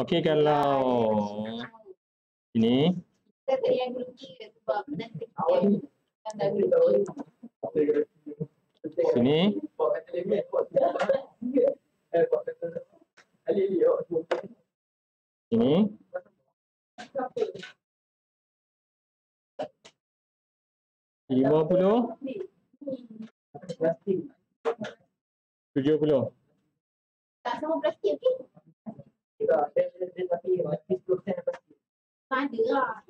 Okey, kalau ini sini ini 50 70. Tak sama plastik, okey? Tak, dia tapi mesti 10% plastik. Tak ada lah.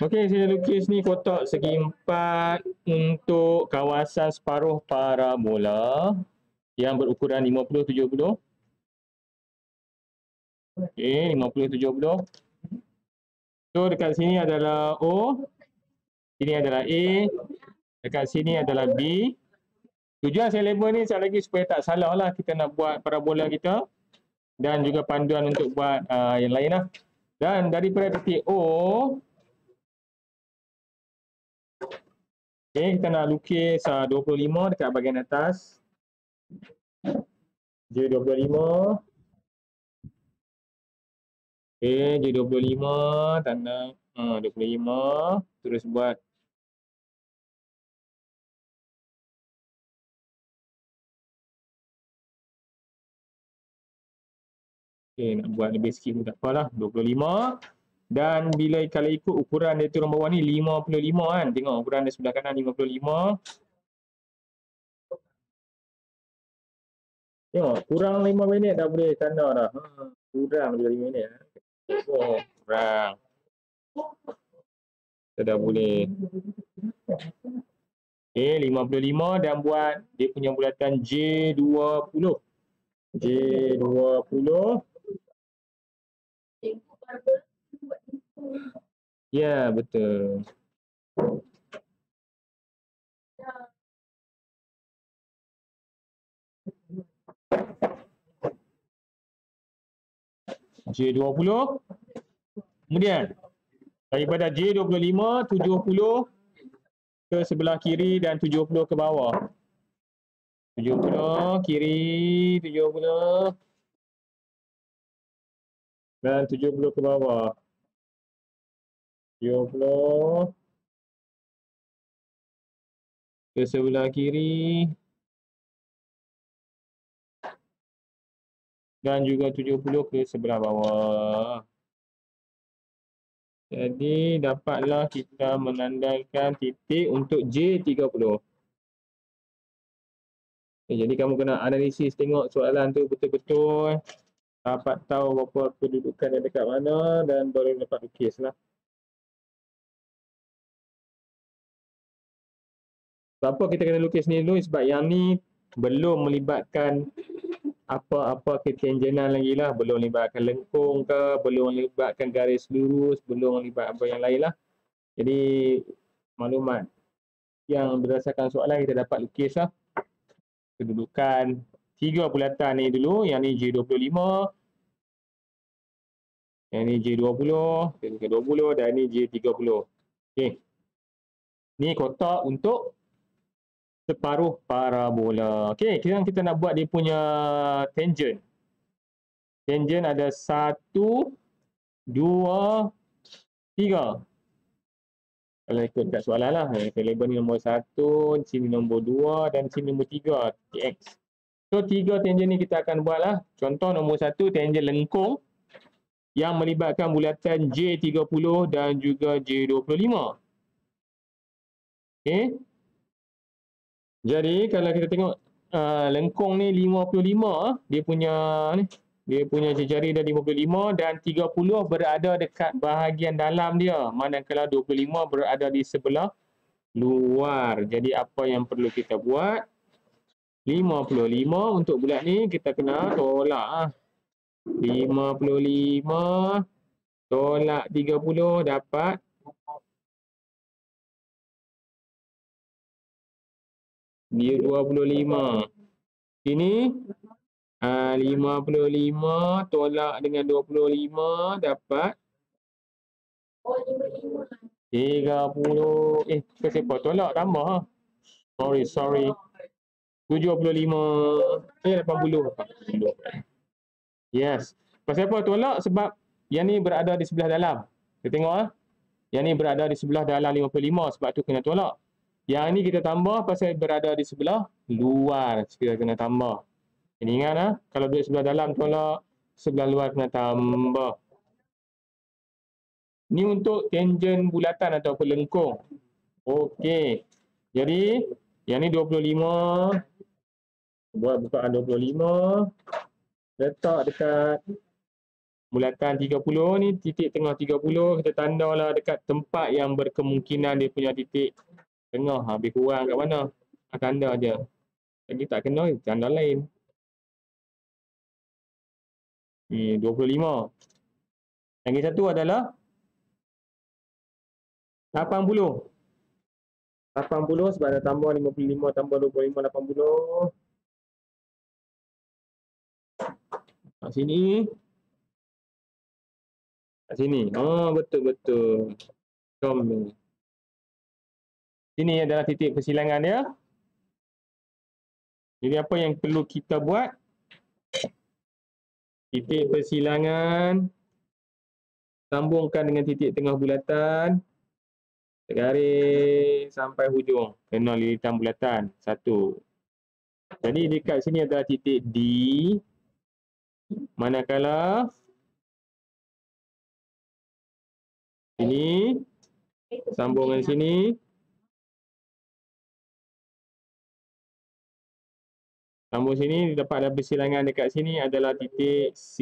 Okey, saya lukis ni kotak segi 4 untuk kawasan separuh parabola yang berukuran 50 70. Okey, 50 70. So dekat sini adalah O, sini adalah A, dekat sini adalah B. Tujuan saya label ni sekali lagi supaya tak salah lah kita nak buat parabola kita dan juga panduan untuk buat yang lain lah. Dan daripada titik O, okay, kita nak lukis 25 dekat bahagian atas. J25. Okay, J25 tanda 25. Terus buat okay, nak buat lebih sikit pun tak apalah, 25. Dan bila kalau ikut ukuran dia turun bawah ni 55 kan. Tengok ukuran dia sebelah kanan 55. Tengok kurang 5 minit dah boleh tanda dah. Kurang juga 5 minit. Oh, kurang. Kita dah boleh. Okay, 55 dan buat dia punya bulatan J20. J20. Ya, betul. J20. Kemudian daripada J25, 70 ke sebelah kiri dan 70 ke bawah. 70 kiri, 70 dan 70 ke bawah. 70 ke sebelah kiri dan juga 70 ke sebelah bawah. Jadi dapatlah kita menandaikan titik untuk J30. Jadi kamu kena analisis tengok soalan tu betul-betul, dapat tahu berapa kedudukan yang dekat mana dan baru dapat lukis lah. Kenapa kita kena lukis ni dulu? Sebab yang ni belum melibatkan apa-apa ketenjenan lagi lah. Belum melibatkan lengkung ke, belum melibatkan garis lurus, belum melibatkan apa yang lain lah. Jadi maklumat yang berdasarkan soalan kita dapat lukis lah. Kedudukan 3 bulatan ni dulu, yang ni J25, yang ni J20, J20 dan ni J30. Okey. Ni kotak untuk separuh parabola. Okey, sekarang kita nak buat dia punya tangent. Tangent ada 1, 2, 3. Kalau ikut kat soalan lah, label ni nombor 1, sini nombor 2 dan sini nombor 3, TX. So 3 tangent ni kita akan buat lah. Contoh nombor 1, tangent lengkung yang melibatkan bulatan J30 dan juga J25. Okey. Jadi kalau kita tengok lengkung ni 55, dia punya jari dah 55 dan 30 berada dekat bahagian dalam dia, manakala 25 berada di sebelah luar. Jadi apa yang perlu kita buat? 55 untuk bulat ni kita kena tolak. 55 tolak 30 dapat dia 25. Sini 55 tolak dengan 25 dapat 30. Kenapa tolak tambah? Sorry. 75. 80. Yes. Pasal apa tolak? Sebab yang ni berada di sebelah dalam. Kita tengok ah. Yang ni berada di sebelah dalam 55, sebab tu kena tolak. Yang ni kita tambah pasal berada di sebelah luar. Kita kena tambah. Ini ingat ah, kalau duduk sebelah dalam tolak, sebelah luar kena tambah. Ni untuk tangent bulatan atau lengkung. Okey. Jadi yang ni 25. Buat bukaan 25. Letak dekat bulatan 30 ni, titik tengah 30, kita tandalah dekat tempat yang berkemungkinan dia punya titik tengah. Habis kurang kat mana? Tanda je. Lagi tak kena, tanda lain. Ni 25. Lagi satu adalah 80. 80 sebab ada tambah 55 tambah 25, 80. Kat sini. Kat sini. Oh, betul-betul. Sini adalah titik persilangan dia. Jadi apa yang perlu kita buat? Titik persilangan. Sambungkan dengan titik tengah bulatan. Garis sampai hujung. Kena lilitan bulatan. Satu. Jadi dekat sini adalah titik D. Manakala sini sambungan sini. Sambung sini dapat ada persilangan dekat sini adalah titik C.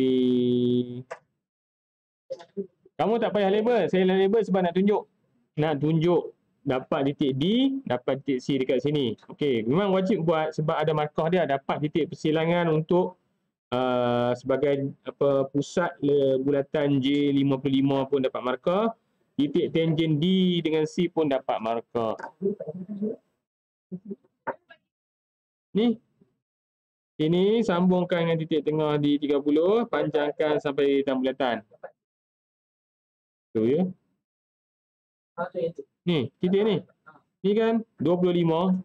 Kamu tak payah label. Saya label sebab nak tunjuk dapat titik D, dapat titik C dekat sini. Okey, memang wajib buat sebab ada markah dia, dapat titik persilangan untuk sebagai pusat bulatan J55 pun dapat markah. Titik tangent D dengan C pun dapat markah. Ni. Ini sambungkan dengan titik tengah di 30, panjangkan sampai lilitan bulatan. Tu ya. Ni, titik ni. Ni kan 25.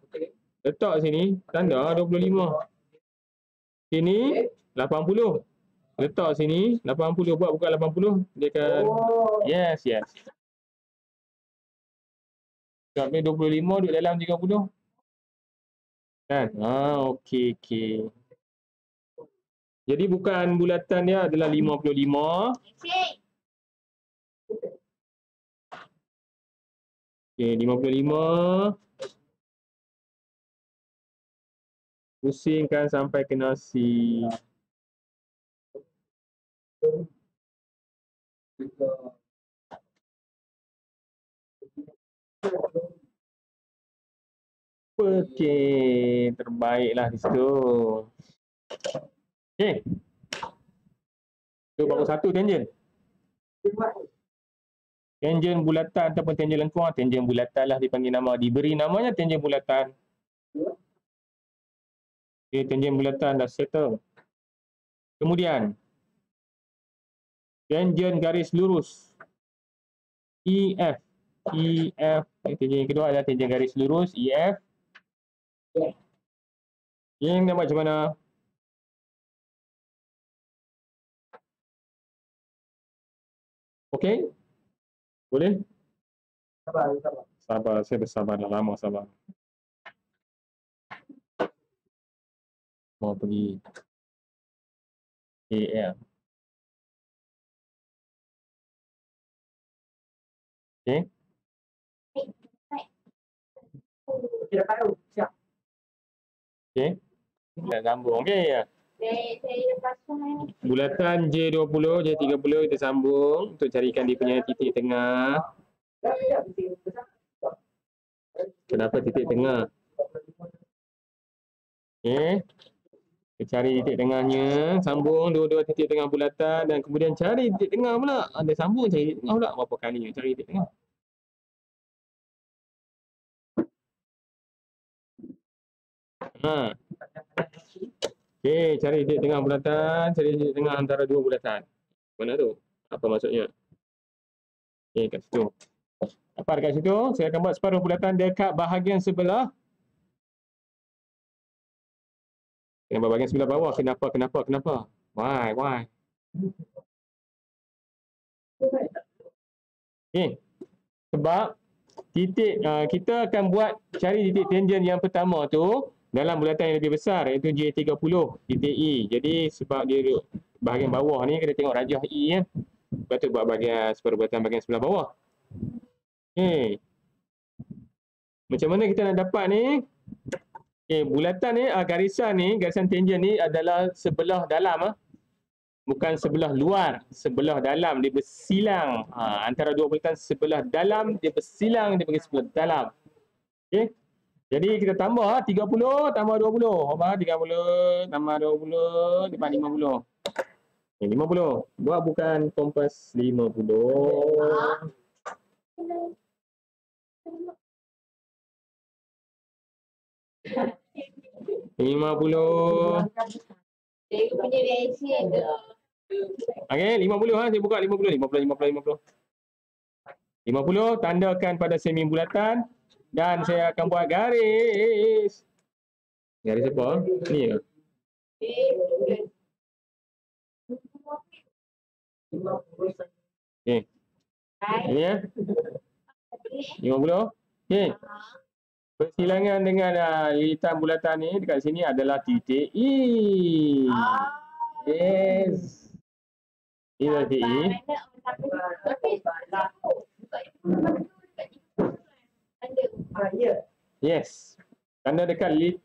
Letak sini, tanda 25. Sini 80. Letak sini 80, buat bukan 80. Dia akan yes. Sebab ni 25 duduk dalam 30. Kan? Okey. Jadi bukan bulatan dia adalah 55. Okey, 55. Pusingkan sampai kena C. Okey, terbaiklah di situ. Okey. Tu baru satu tangent. Tangent bulatan ataupun tangent lengkung, tangent bulatan lah dipanggil nama. Diberi namanya tangent bulatan. Okey, tangent bulatan dah settle. Kemudian tangent garis lurus. EF. Tangent yang kedua adalah tangent garis lurus, EF. Yang nak buat macam mana? Okey? Boleh? Sabar, saya bersabar dah lama sabar. Mau pergi AL. Okey? Okey? Nak sambung. Okey. Bulatan J20, J30 kita sambung untuk carikan dia punya titik tengah. Kenapa titik tengah? Okey. Kita cari titik tengahnya, sambung dua-dua titik tengah bulatan dan kemudian cari titik tengah pula. Ada sambung cari titik tengah pula. Berapa kali cari titik tengah? Okey, cari titik tengah bulatan, cari titik tengah antara dua bulatan. Mana tu? Apa maksudnya? Okey, kat situ. Apa dekat situ? Saya akan buat separuh bulatan dekat bahagian sebelah Kena buat bahagian sebelah bawah. Kenapa? Why? Okay. Sebab titik kita akan cari titik tangent yang pertama tu dalam bulatan yang lebih besar, iaitu J30 titik E. Jadi sebab dia duduk bahagian bawah ni, kita tengok rajah E kan. Lepas tu buat bahagian perubatan bahagian sebelah bawah. Okay. Macam mana kita nak dapat ni? Okay, bulatan ni, garisan tangent ni adalah sebelah dalam. Bukan sebelah luar, sebelah dalam. Dia bersilang. Antara dua bulatan sebelah dalam, dia bersilang, dia pergi sebelah dalam. Okay. Jadi kita tambah 30 tambah 20. 30 tambah 20 dapat 50. Okay, 50. Buat bukan kompas 50. 50. Dia punya reaksi ada. Okey, 50 saya buka 50 tandakan pada semi bulatan dan saya akan buat garis. Garis apa? Ni ke? Okey. Ini ya. 50. Okey. Persilangan dengan lilitan bulatan ni dekat sini adalah titik E. Yes. Ini titik E. Yes. Tanda dekat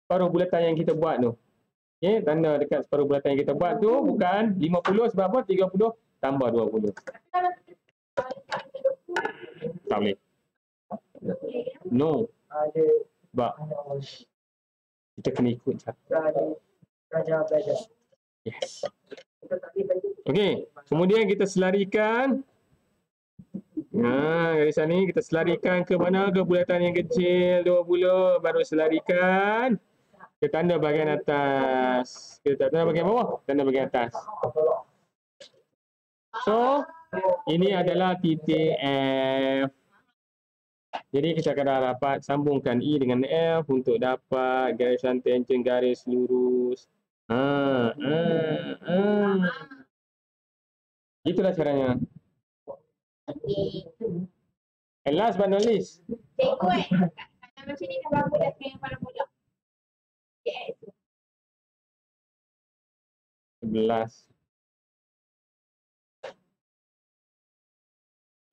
separuh bulatan yang kita buat tu. Okey, tanda dekat separuh bulatan yang kita buat tu bukan 50 sebab apa? 30 tambah 20. Tak boleh. No. Sebab kita kena ikut cara. Yes. Okey, kemudian kita selarikan. Garisan ni kita selarikan ke mana? Ke bulatan yang kecil 20, baru selarikan ke tanda bahagian atas. Kita tanda bahagian bawah, tanda bahagian atas. So, ini adalah titik F. Jadi kita akan dapat sambungkan E dengan F untuk dapat garisan tangent garis lurus. Itulah caranya. And last but not least. Tengok macam ni dah berapa dah yang paling mudah. 11.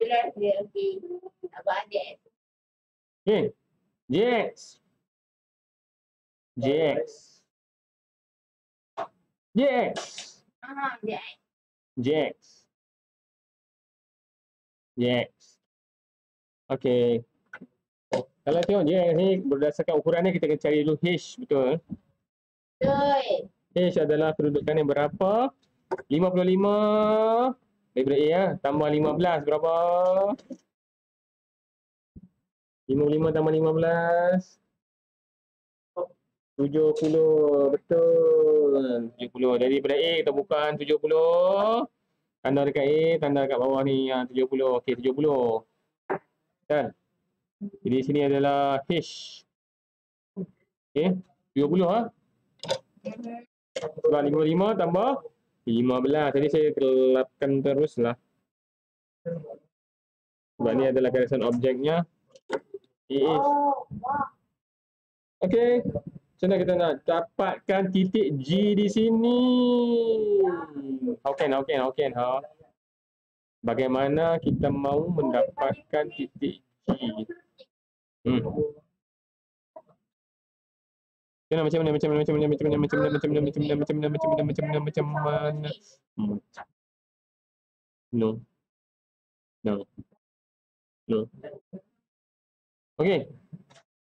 11 dia okey. Abang ada. Okay. JX. Okay. Kalau tengok JX ni berdasarkan ukuran ni kita akan cari dulu H, betul? Betul. H adalah kedudukannya berapa? 55 daripada A tambah 15 berapa? 55 tambah 15 70, betul. 70. Jadi daripada A kita bukan 70. Tanda dekat A, tanda dekat bawah ni 70. Okey, 70. Kan? Jadi sini adalah H. Okey, 70 Sebab 55 tambah 15. Tadi saya gelapkan teruslah. Sebab ni adalah garisan objeknya. Okey. Macam mana kita nak dapatkan titik G di sini? How can? Bagaimana kita mau mendapatkan titik G? Macam mana? No. Okey.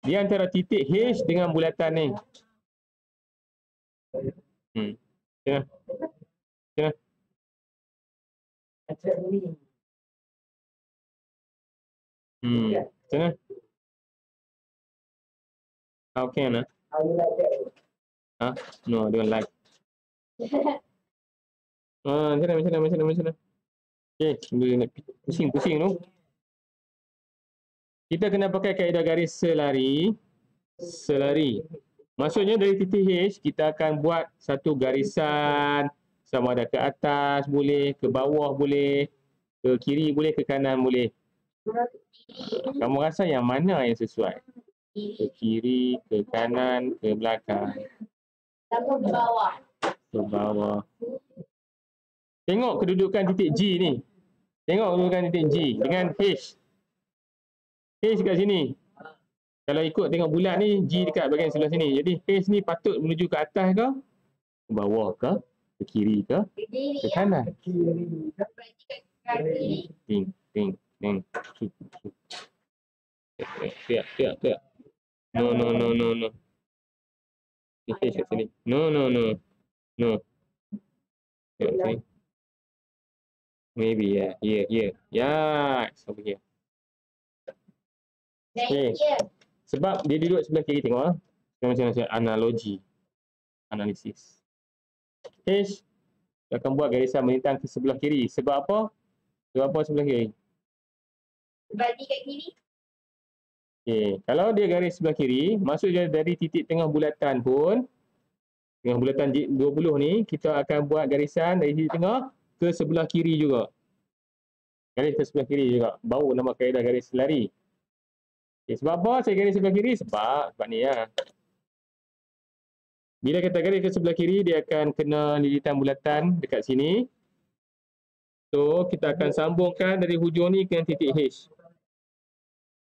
Di antara titik H dengan bulatan ni. Macam mana? How can? No, I don't like. Macam mana? Okay, pusing tu. Kita kena pakai kaedah garis selari. Maksudnya dari titik H, kita akan buat satu garisan sama ada ke atas boleh, ke bawah boleh, ke kiri boleh, ke kanan boleh. Kamu rasa yang mana yang sesuai? Ke kiri, ke kanan, ke belakang. Sama ke bawah. Ke bawah. Tengok kedudukan titik G ni. Tengok kedudukan titik G dengan H. H kat sini. Kalau ikut tengok bulat ni, G dekat bahagian sebelah sini. Jadi H ni patut menuju ke atas ke? Ke bawah ke? Ke kiri ke? Ke kanan? Ting, ting, ting. Tiap. No. Ni H kat sini. No. Tengok sini. Maybe here. Yeah, it's over here. Okay. Sebab dia duduk sebelah kiri, tengok ah. Macam analogi. Analisis. H akan buat garisan melintang ke sebelah kiri. Sebab apa? Sebab apa sebelah kiri? Sebab dia kat kiri. Okay. Kalau dia garis sebelah kiri, maksudnya dari titik tengah bulatan pun, tengah bulatan 20 ni, kita akan buat garisan dari titik tengah ke sebelah kiri juga. Garis ke sebelah kiri juga. Baru nama kaedah garis lari. Okay, sebab apa saya garis sebelah kiri? Sebab ni lah. Bila kita garis ke sebelah kiri, dia akan kena lilitan bulatan dekat sini. So, kita akan sambungkan dari hujung ni ke titik H.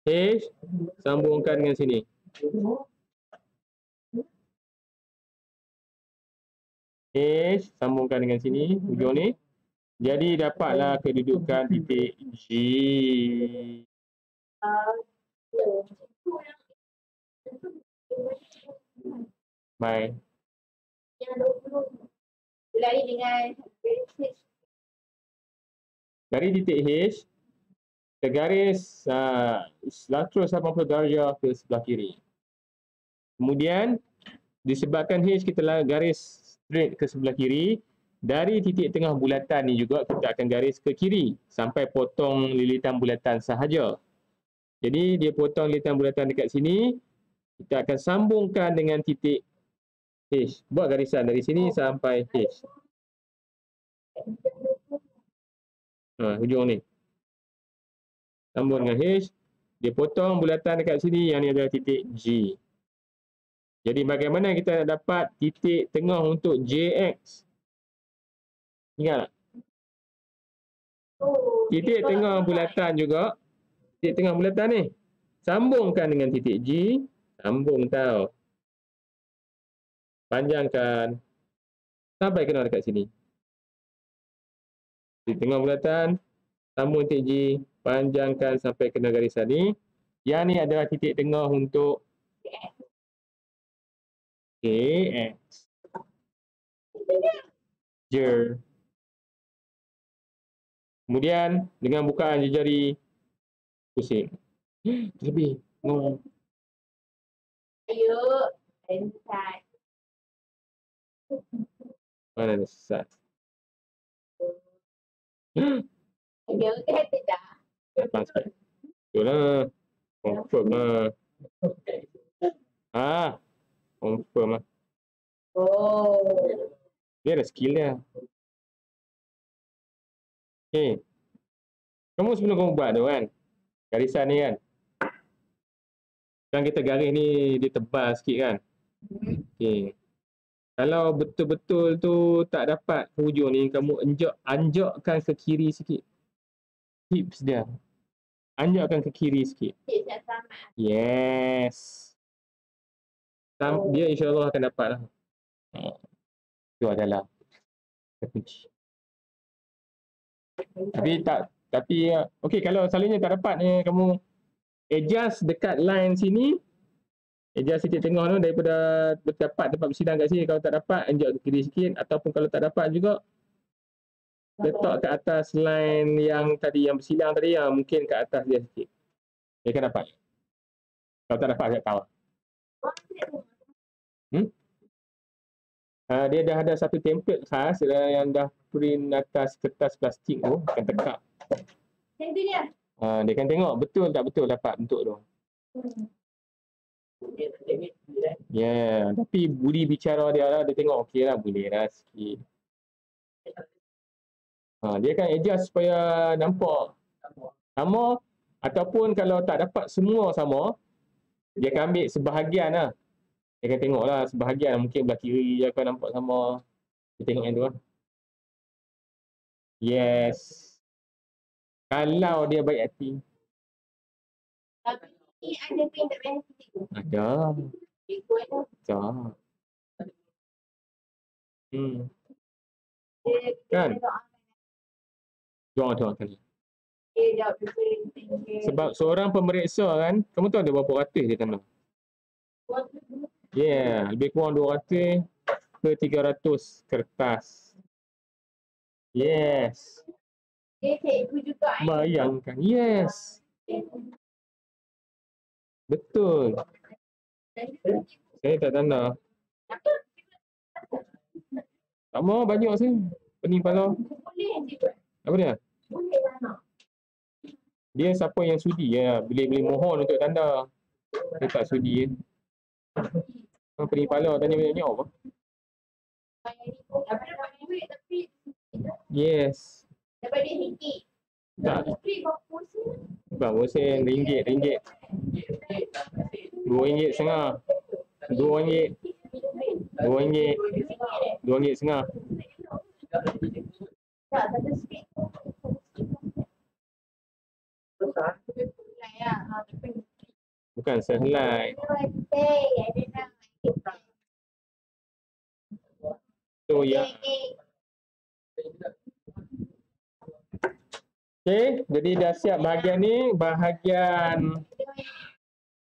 H, sambungkan dengan sini. H, sambungkan dengan sini, hujung ni. Jadi, dapatlah kedudukan titik G. Baik. Yang 20 lari dengan dari titik H, kita garis 180 darjah ke sebelah kiri. Kemudian, disebabkan H kita garis straight ke sebelah kiri, dari titik tengah bulatan ni juga kita akan garis ke kiri sampai potong lilitan bulatan sahaja. Jadi, dia potong lilitan bulatan dekat sini, kita akan sambungkan dengan titik H. Buat garisan dari sini sampai H. Hujung ni. Sambung dengan H. Dia potong bulatan dekat sini, yang ni adalah titik G. Jadi bagaimana kita nak dapat titik tengah untuk JX? Ingat tak? Titik tengah bulatan juga. Titik tengah bulatan ni. Sambungkan dengan titik G. Sambung tau. Panjangkan. Sampai kena dekat sini. Titik tengah bulatan. Sambung titik G. Panjangkan sampai kena garisan ni. Yang ni adalah titik tengah untuk KX. Jer. Kemudian dengan bukaan jari pusing. Lebih. No. Ayo. Sesat. Mana ni sesat? Dia kata dah. Depan sikit. Betul lah. Confirm lah. Confirm lah. Oh. Dia ada skill dia. Okay. Kamu sebelum kamu buat tu kan, garisan ni kan. Sekarang kita garis ni dia tebal sikit kan. Okay. Kalau betul-betul tu tak dapat ke hujung ni, kamu anjakkan ke kiri sikit. Tips dia. Anjakkan ke kiri sikit. Yes. Dia insyaAllah akan dapat lah. Itu adalah kunci. Tapi okey, kalau selalunya tak dapat ni, kamu adjust dekat line sini. Adjust titik tengah tu daripada dapat tempat bersidang kat sini. Kalau tak dapat, anjak ke kiri sikit. Ataupun kalau tak dapat juga, letak ke atas line yang tadi, yang bersidang tadi, yang mungkin ke atas dia sikit. Dia akan dapat. Kalau tak dapat, saya tahu. Dia dah ada satu template khas yang dah print atas kertas plastik tu, akan tekak. Macam tu dia? Dia akan tengok betul tak betul dapat bentuk tu. Yeah, tapi budi bicara dia lah, dia tengok okey lah, boleh lah sikit. Dia akan adjust supaya nampak sama, ataupun kalau tak dapat semua sama, dia akan ambil sebahagian lah. Dia akan tengok lah sebahagian, mungkin belah kiri je kau nampak sama. Dia tengok yang tu lah. Yes. Kalau dia baik hati. Tapi ada ke intervensi? Ada. Ada. Kan? Doa kali. Sebab seorang pemeriksa kan, kamu tahu ada berapa ratus dia kena? Yeah, lebih kurang 200 ke 300 kertas. Yes. Bayangkan, yes. Betul. Saya tak tanda. Tak mau banyak sih. Pening kepala. Apa dia? Dia siapa yang sudi ya, boleh mohon untuk tanda. Dia tak sudi. Pening kepala tanya banyak apa? Yes. Dapat dia sikit. Tak. Berapa sen? Ringgit. RM2.50. RM2.50. Bukan sehelai. So ya. Okey, jadi dah siap bahagian ni, bahagian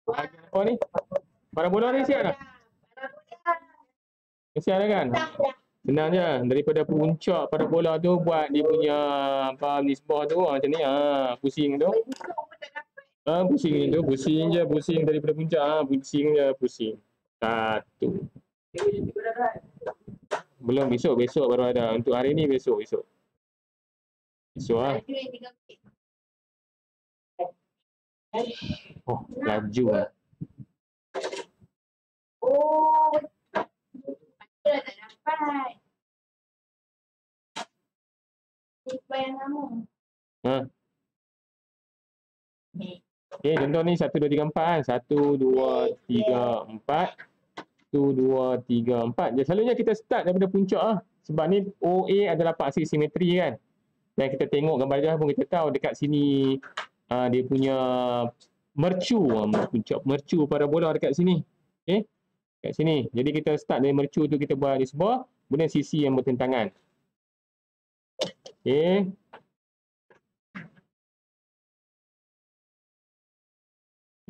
apa ni? Parabola ni siap dah? Siap dah kan? Senang je, daripada puncak parabola tu buat dia punya apa nisbah tu macam ni, pusing tu. Pusing daripada puncak, pusing. Satu. Belum, besok baru ada. Untuk hari ni besok. Esok lah. Oh, laju lah. Oh, betul tak dapat. Siswa yang lama. Okay, contoh ni 1, 2, 3, 4 kan. 1, 2, 3, 4. 1, 2, 3, 4. Jadi selalunya kita start daripada puncak lah. Sebab ni OA adalah paksi simetri kan. Dan kita tengok gambar dia pun kita tahu dekat sini dia punya mercu parabola dekat sini. Okey. Dekat sini. Jadi kita start dari mercu tu kita buat di sebelah, kemudian sisi yang bertentangan. Okey.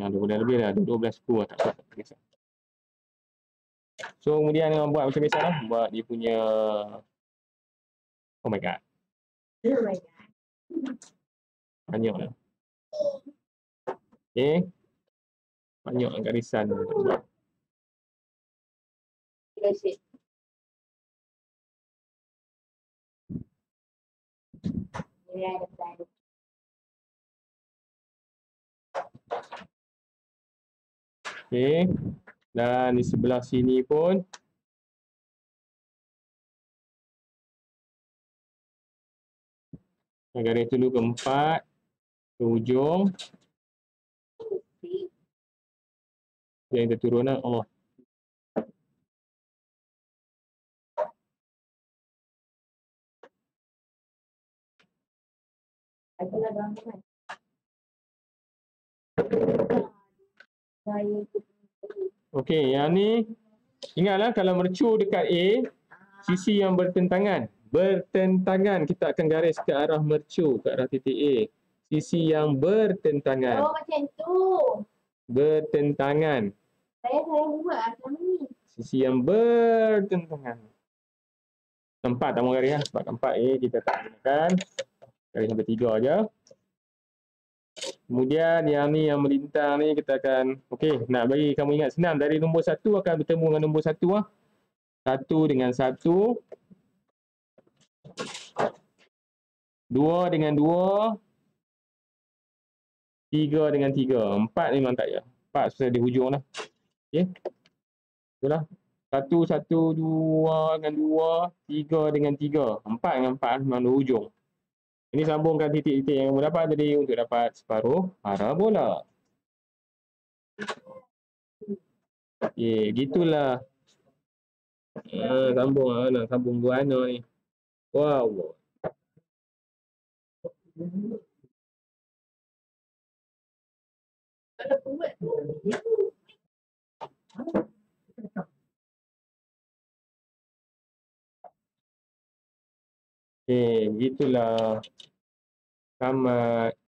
Nah, dah lebih dah 12 buah tak apa. So kemudian buat macam biasa lah, buat dia punya oh my god. Banyak lah. Okay. Banyak garisan. Okay. Dan di sebelah sini pun garis dulu ke-4 ke ujung. Yang kita turun lah. Oh. Okey, yang ni ingatlah kalau mercu dekat A, sisi yang bertentangan kita akan garis ke arah mercu, ke arah titik A. Sisi yang bertentangan. Oh, macam tu. Bertentangan. Saya buat macam ni. Sisi yang bertentangan. Tempat tak mau garis lah. Sebab tempat A kita tak gunakan. Garis sampai 3 aja. Kemudian yang ni yang melintang ni kita akan, okey, nak bagi kamu ingat senang, dari nombor 1 akan bertemu dengan nombor 1 lah. 1 dengan 1. 2 dengan 2. 3 dengan 3. 4 memang tak ya. 4 sudah di hujung lah. Okey. Itulah. 1, 1, 2 dengan 2, 3 dengan 3, 4 dengan 4 memang 2 hujung. Ini sambungkan titik-titik yang kamu dapat tadi untuk dapat separuh parabola. Okey, gitulah. Sambung nak sambung dua anak ni. Wow. Kalau buat tu, Okey, begitulah. Selamat.